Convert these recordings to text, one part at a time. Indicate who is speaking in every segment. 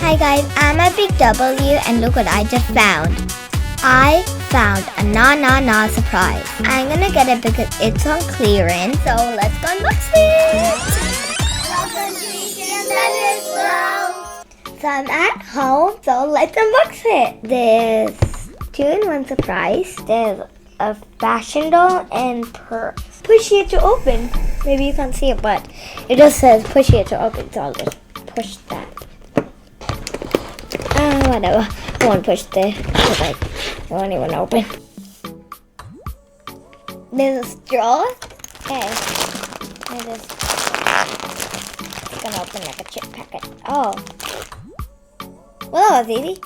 Speaker 1: Hi guys, I'm a big W and look what I just found. I found a na surprise. I'm gonna get it because it's on clearance, so let's go unbox it! So I'm at home, so let's unbox it. There's 2-in-1 surprise. There's a fashion doll and purse. Push here to open. Maybe you can't see it, but it just says push here to open, so I'll just push that. Whatever. I won't push there because I won't even open. There's a straw. Okay. It's gonna open like a chip packet. Oh. Well, that was easy.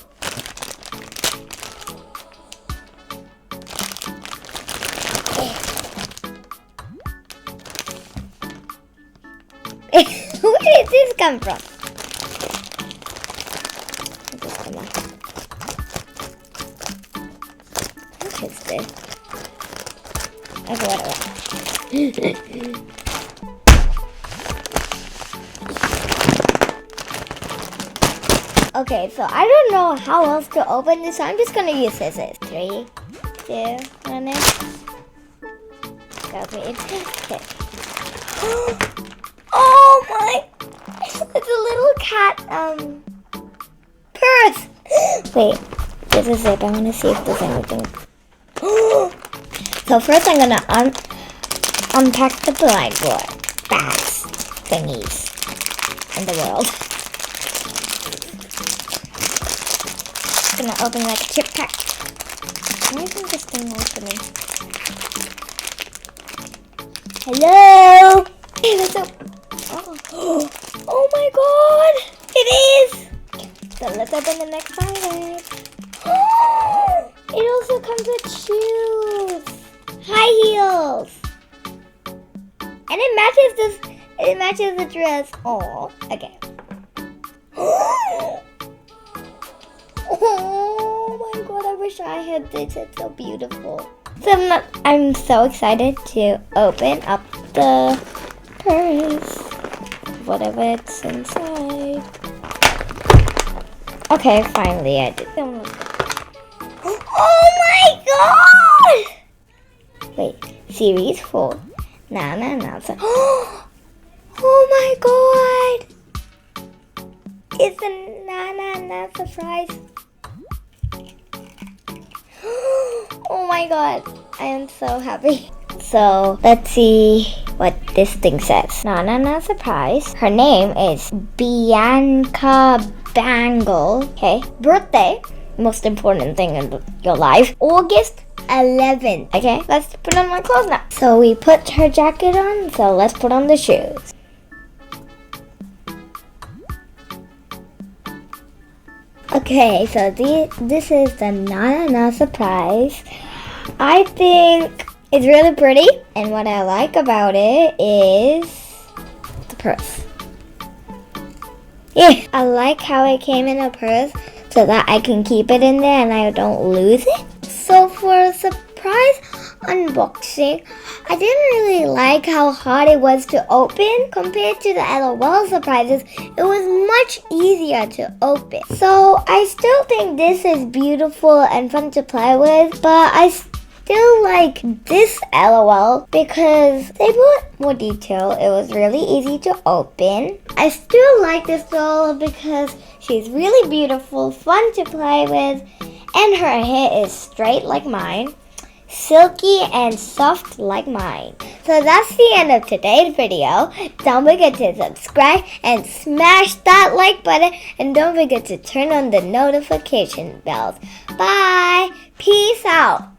Speaker 1: Where did this come from? What is this? Okay, whatever. Okay, so I don't know how else to open this, so I'm just gonna use scissors. 3, 2, 1, okay. Oh my! It's a little cat purse. Wait, this is it. I want to see if there's anything. So first, I'm gonna unpack the blackboard bags thingies in the world. Gonna open like a chip pack. Why isn't this thing opening? Hello. Hey, let's open. Oh my god! It is! So let's open the next item. It also comes with shoes! High heels! And it matches the dress. Oh, okay. Oh my god, I wish I had this. It's so beautiful. So I'm so excited to open up the purse. Whatever it's inside. Okay, finally I did. Oh my god! Wait, series 4. Na. Oh my god! It's a na surprise. Oh my god, I am so happy. So let's see what this thing says. Na surprise. Her name is Bianca Bangle. Okay. Birthday. Most important thing in your life. August 11th. Okay. Let's put on my clothes now. So we put her jacket on. So let's put on the shoes. Okay. So this is the na surprise. I think it's really pretty, and what I like about it is the purse. Yeah, I like how it came in a purse so that I can keep it in there and I don't lose it. So for a surprise unboxing, I didn't really like how hard it was to open. Compared to the LOL surprises, it was much easier to open. So I still think this is beautiful and fun to play with, but I still like this LOL because they put more detail. It was really easy to open. I still like this doll because she's really beautiful, fun to play with, and her hair is straight like mine, silky and soft like mine. So that's the end of today's video. Don't forget to subscribe and smash that like button, and don't forget to turn on the notification bells. Bye! Peace out!